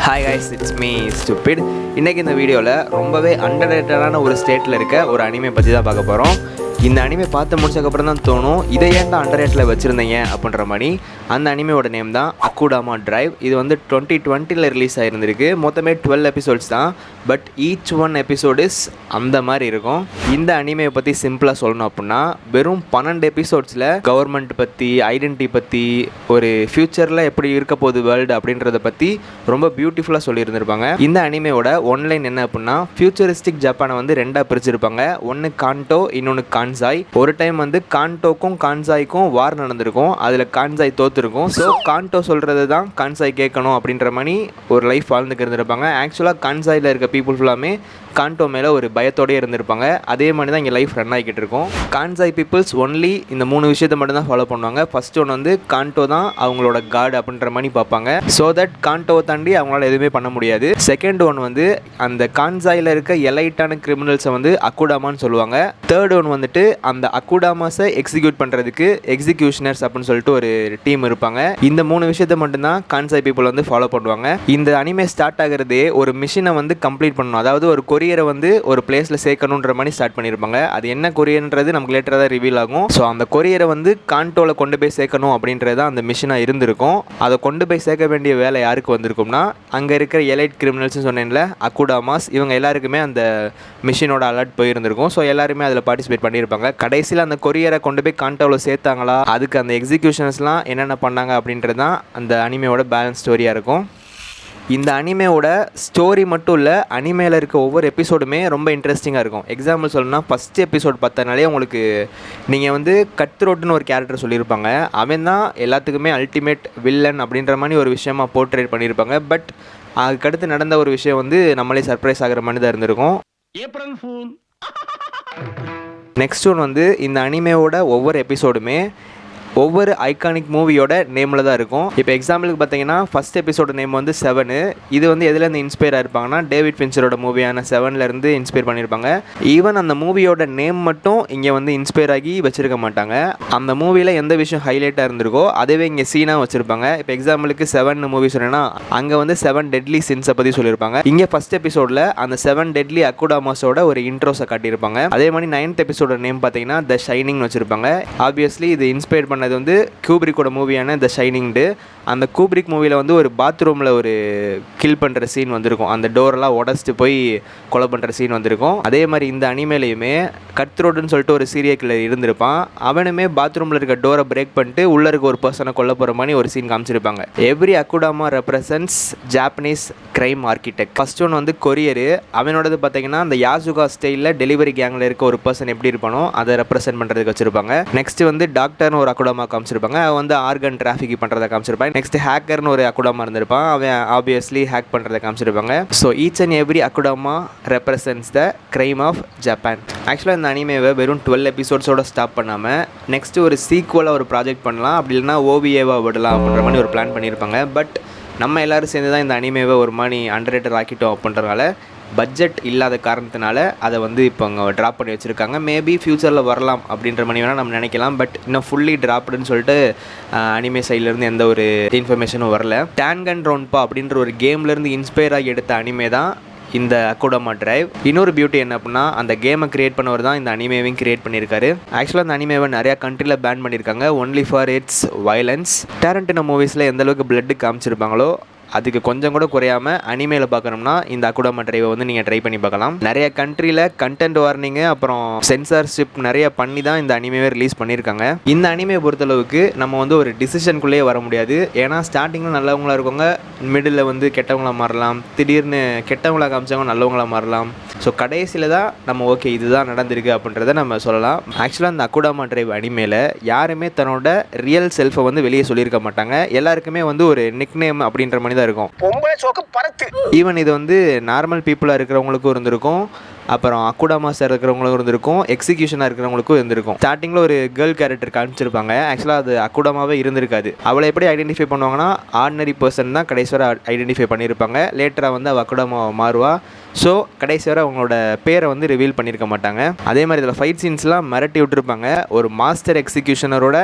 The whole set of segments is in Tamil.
Hi guys, it's me stupid. இன்றைக்கி இந்த வீடியோவில் ரொம்பவே அண்டர்ரேட்டடான ஒரு ஸ்டேட்டில் இருக்க ஒரு அனிமே பற்றி தான் பார்க்க போகிறோம். இந்த அனிமே பார்த்து முடிச்சதுக்கப்புறம் தான் தோணும், இதை ஏன்டா அண்டர்ரேட்டில் வச்சுருந்தீங்க அப்படின்ற மாதிரி. அந்த அனிமையோட நேம் தான் அக்குடாமா டிரைவ். இது வந்து 2020 ரிலீஸ் ஆகிருந்திருக்கு. மொத்தமே 12 எபிசோட்ஸ் தான், but each one episode is அந்த மாதிரி இருக்கும். இந்த அனிமையை பற்றி சிம்பிளாக சொல்லணும் அப்படின்னா, வெறும் 12 எபிசோட்ஸில் கவர்மெண்ட் பற்றி, ஐடென்டிட்டி பற்றி, ஒரு ஃப்யூச்சரில் எப்படி இருக்க போகுது வேர்ல்டு அப்படின்றத பற்றி ரொம்ப பியூட்டிஃபுல்லாக சொல்லியிருந்திருப்பாங்க. இந்த அனிமையோட ஒன்லைன் என்ன அப்படின்னா, ஃபியூச்சரிஸ்டிக் ஜப்பானை வந்து ரெண்டாக பிரிச்சிருப்பாங்க. ஒன்று கான்டோ, இன்னொன்று கான்சாய். ஒரு டைம் வந்து கான்டோக்கும் கான்சாய்க்கும் வார் நடந்திருக்கும். அதில் கான்சாய் தோற்றுருக்கும். ஸோ கான்டோ சொல்கிறது தான் கான்சாய் கேட்கணும் அப்படின்ற மாதிரி ஒரு லைஃப் வாழ்ந்துக்கு இருந்திருப்பாங்க. ஆக்சுவலாக கான்சாயில் இருக்க பீப்புள் ஃபுல்லாமே கான்டோ மேலே ஒரு பயத்தோடய இருந்திருப்பாங்க. அதே மாதிரி தான் இங்கே லைஃப் ரன் ஆகிக்கிட்டு இருக்கும். கான்சாய் பீப்புள்ஸ் ஒன்லி இந்த 3 விஷயத்தை மட்டும் தான் ஃபாலோ பண்ணுவாங்க. ஃபர்ஸ்ட் ஒன்று வந்து கான்டோ தான் அவங்களோட காட் அப்படின்ற மாதிரி பார்ப்பாங்க. ஸோ தட் கான்டோவை தாண்டி அவங்களால எதுவுமே பண்ண முடியாது. செகண்ட் ஒன் வந்து அந்த கான்சாயில் இருக்க எலைட்டான கிரிமினல்ஸை வந்து அக்குடாமான்னு சொல்லுவாங்க. தேர்ட் ஒன் வந்துட்டு அந்த அக்குடாமாஸை எக்ஸிக்யூட் பண்ணுறதுக்கு எக்ஸிக்யூஷனர்ஸ் அப்படின்னு சொல்லிட்டு ஒரு டீம் இருப்பாங்க. இந்த 3 விஷயத்தை மட்டும்தான் கான்சாய் பீப்புள் வந்து ஃபாலோ பண்ணுவாங்க. இந்த அனிமே ஸ்டார்ட் ஆகிறதே ஒரு மிஷினை வந்து கம்ப்ளீட் பண்ணணும், அதாவது ஒரு கொரியரை வந்து ஒரு பிளேஸில் சேர்க்கணுன்ற மாதிரி ஸ்டார்ட் பண்ணியிருப்பாங்க. அது என்ன கொரியர்ன்றது நமக்கு லேட்டராக தான் ரிவீல் ஆகும். ஸோ அந்த கொரியரை வந்து கான்டோவில் கொண்டு போய் சேர்க்கணும் அப்படின்றது தான் அந்த மிஷினாக இருந்திருக்கும். அதை கொண்டு போய் சேர்க்க வேண்டிய வேலை யாருக்கு வந்திருக்கும்னா, அங்கே இருக்கிற எலைட் கிரிமினல்ஸ்னு சொன்னேன்ல, அக்குடாமாஸ், இவங்க எல்லாருக்குமே அந்த மிஷினோட அலர்ட் போயிருந்திருக்கும். ஸோ எல்லாருமே அதில் பார்ட்டிசிபேட் பண்ணியிருப்பாங்க. கடைசியில் அந்த கொரியரை கொண்டு போய் கான்டோவில் சேர்த்தாங்களா, அதுக்கு அந்த எக்ஸிக்யூஷன்ஸ்லாம் என்னென்ன பண்ணாங்க அப்படின்றது தான் அந்த அனிமையோட பேலன்ஸ் ஸ்டோரியாக இருக்கும். இந்த அனிமையோட ஸ்டோரி மட்டும் இல்லை, அனிமையில் இருக்க ஒவ்வொரு எபிசோடுமே ரொம்ப இன்ட்ரெஸ்டிங்காக இருக்கும். எக்ஸாம்பிள் சொல்லணும்னா, ஃபஸ்ட் எபிசோட் பார்த்தனாலே உங்களுக்கு நீங்கள் வந்து கத்ரோட்னு ஒரு கேரக்டர் சொல்லியிருப்பாங்க. அவன் தான் எல்லாத்துக்குமே அல்டிமேட் வில்லன் அப்படின்ற மாதிரி ஒரு விஷயமா போர்ட்ரேட் பண்ணியிருப்பாங்க. பட் அதுக்கடுத்து நடந்த ஒரு விஷயம் வந்து நம்மளே சர்ப்ரைஸ் ஆகிற மாதிரி தான் இருந்திருக்கும். நெக்ஸ்ட் ஒன் வந்து இந்த அனிமையோட ஒவ்வொரு எபிசோடுமே ஒவ்வொரு ஐகானிக் மூவியோட நேமில் தான் இருக்கும். இப்போ எக்ஸாம்பிளுக்கு பார்த்தீங்கன்னா, ஃபஸ்ட் எபிசோட நேம் வந்து 7. இது வந்து எதுலேருந்து இன்ஸ்பயர் ஆகிருப்பாங்கன்னா, டேவிட் ஃபின்ச்சரோட மூவியான 7லேருந்து இன்ஸ்பயர் பண்ணியிருப்பாங்க. ஈவன் அந்த மூவியோட நேம் மட்டும் இங்கே வந்து இன்ஸ்பயர் ஆகி வச்சுருக்க மாட்டாங்க. அந்த மூவியில் எந்த விஷயம் ஹைலைட்டாக இருந்திருக்கோ அதுவே இங்கே சீனாக வச்சுருப்பாங்க. இப்போ எக்ஸாம்பிளுக்கு 7 மூவி சொன்னேன்னா, அங்கே வந்து 7 டெட்லி சின்ஸை பற்றி சொல்லியிருப்பாங்க. இங்கே ஃபஸ்ட் எபிசோடில் அந்த 7 டெட்லி அக்குடாமாஸோட ஒரு இன்ட்ரோஸை காட்டியிருப்பாங்க. அதே மாதிரி 9th எபிசோட நேம் பார்த்தீங்கன்னா த ஷைனிங்னு வச்சுருப்பாங்க. ஆப்வியஸ்லி இது இன்ஸ்பயர் பண்ணது வந்து கூப்ரிக்கோட மூவியான த ஷைனிங்டு. அந்த கூப்ரிக் மூவியில் வந்து ஒரு பாத்ரூமில் ஒரு கில் பண்ணுற சீன் வந்திருக்கும். அந்த டோரெல்லாம் உடச்சிட்டு போய் கொலை பண்ணுற சீன் வந்திருக்கும். அதே மாதிரி இந்த அனிமேலையுமே கத்ரோடுன்னு சொல்லிட்டு ஒரு சீரியல் கில்லர் இருந்திருப்பான். அவனுமே பாத்ரூமில் இருக்க டோரை பிரேக் பண்ணிட்டு உள்ளே இருக்க ஒரு பர்சனை கொல்ல போகிற மாதிரி ஒரு சீன் காமிச்சிருப்பாங்க. Every Akudama represents Japanese crime architect. First one வந்து கொரியரு. அவனோடது பார்த்தீங்கன்னா அந்த யாசுகா ஸ்டைலில் டெலிவரி கேங்கில் இருக்க ஒரு பர்சன் எப்படி இருப்பானோ அதை ரெப்ரசென்ட் பண்ணுறதுக்கு வச்சுருப்பாங்க. நெக்ஸ்ட் வந்து டாக்டர்னு ஒரு அக்குடாமா காமிச்சிருப்பாங்க. அவன் வந்து ஆர்கன் டிராஃபிக் பண்ணுறதை காமிச்சிருப்பாங்க. நெக்ஸ்ட் ஹேக்கர்னு ஒரு அக்குடாமா இருந்திருப்பான். அவன் ஆப்வியஸ்லி ஹேக் பண்ணுறதை காமிச்சிருப்பாங்க. So each and every Akudama represents the crime of Japan. ஆக்சுவலாக இந்த அனிமேவை வெறும் 12 எபிசோட்ஸோட ஸ்டாப் பண்ணாமல் நெக்ஸ்ட்டு ஒரு சீக்குவலாக ஒரு ப்ராஜெக்ட் பண்ணலாம், அப்படி இல்லைனா ஓவிஏவாக விடலாம் அப்படின்ற மாதிரி ஒரு பிளான் பண்ணியிருப்பாங்க. பட் நம்ம எல்லோரும் சேர்ந்து தான் இந்த அனிமேவை ஒரு மாதிரி அண்டர்ரேட்டட் ஆக்கிட்டோம் அப்படின்றனால பட்ஜெட் இல்லாத காரணத்தினால அதை வந்து இப்போ அங்கே ட்ராப் பண்ணி வச்சுருக்காங்க. மேபி ஃப்யூச்சரில் வரலாம் அப்படின்ற மாதிரி வேணால் நம்ம நினைக்கலாம். பட் இன்னும் ஃபுல்லி ட்ராப்டுன்னு சொல்லிட்டு அனிமே சைட்லேருந்து எந்த ஒரு இன்ஃபர்மேஷனும் வரல. டேன்கன் ரோன்பா அப்படின்ற ஒரு கேம்லேருந்து இன்ஸ்பயர் ஆகி எடுத்த அனிமே தான் இந்த அக்குடாமா டிரைவ். இன்னொரு பியூட்டி என்ன அப்படின்னா, அந்த கேமை கிரியேட் பண்ணவர் தான் இந்த அனிமேவையும் கிரியேட் பண்ணியிருக்காரு. ஆக்சுவலாக அந்த அனிமேவை நிறையா கண்ட்ரியில் பேன் பண்ணியிருக்காங்க, only for its violence. Tarantino மூவிஸில் எந்த அளவுக்கு பிளட்டு காமிச்சிருப்பாங்களோ அதுக்கு கொஞ்சம் கூட குறையாமல் அனிமேல பார்க்கணும்னா இந்த அக்குடாமா டிரைவை வந்து நீங்கள் ட்ரை பண்ணி பார்க்கலாம். நிறைய கண்ட்ரியில் கண்டென்ட் வார்னிங்கு அப்புறம் சென்சார்ஷிப் நிறைய பண்ணி தான் இந்த அனிமேவை ரிலீஸ் பண்ணியிருக்காங்க. இந்த அனிமையை பொறுத்தளவுக்கு நம்ம வந்து ஒரு டிசிஷனுக்குள்ளேயே வர முடியாது. ஏன்னா ஸ்டார்டிங்கில் நல்லவங்களாக இருக்கவங்க மிடில் வந்து கெட்டவங்களாக மாறலாம், திடீர்னு கெட்டவங்களாக காமிச்சவங்க நல்லவங்களாக மாறலாம். ஸோ கடைசியில் தான் நம்ம ஓகே இதுதான் நடந்திருக்கு அப்படின்றத நம்ம சொல்லலாம். ஆக்சுவலாக இந்த அக்குடாமா டிரைவ் அனிமேல யாருமே தன்னோட ரியல் செல்ஃபை வந்து வெளியே சொல்லியிருக்க மாட்டாங்க. எல்லாருக்குமே வந்து ஒரு நிக் நேம் அப்படின்ற மாதிரி தான் இருக்கும். ஈவன் இது வந்து நார்மல் பீப்புளாக இருக்கிறவங்களுக்கும் இருந்திருக்கும், அப்புறம் அக்குடாமாஸாக இருக்கிறவங்களுக்கும் இருந்திருக்கும், எக்ஸிக்யூஷனாக இருக்கிறவங்களுக்கும் இருந்திருக்கும். ஸ்டார்டிங்கில் ஒரு கேர்ள் கேரக்டர் காமிச்சிருப்பாங்க. ஆக்சுவலாக அது அக்குடாமாவே இருந்திருக்காது. அவளை எப்படி ஐடென்டிஃபை பண்ணுவாங்கன்னா, ஆர்டினரி பர்சன் தான் கடைசி வரை ஐடென்டிஃபை பண்ணியிருப்பாங்க. லேட்டராக வந்து அவள் அக்குடாமாவை மாறுவா. ஸோ கடைசி வரை அவங்களோட பேரை வந்து ரிவீல் பண்ணியிருக்க மாட்டாங்க. அதே மாதிரி இதில் ஃபைட் சீன்ஸ்லாம் மிரட்டி விட்டுருப்பாங்க. ஒரு மாஸ்டர் எக்ஸிக்யூஷனரோட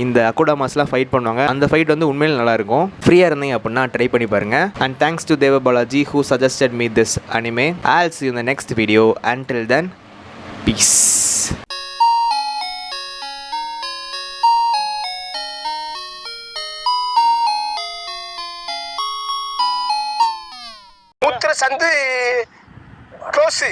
இந்த அக்குடாமாஸ்லாம் ஃபைட் பண்ணுவாங்க. அந்த ஃபைட் வந்து உண்மையிலே நல்லாயிருக்கும். ஃப்ரீயாக இருந்தீங்க அப்படின்னா ட்ரை பண்ணி பாருங்கள். அண்ட் தேங்க்ஸ் டு தேவ Balaji who suggested me this anime. I'll see you in the next video. Until then, peace. Sandhu close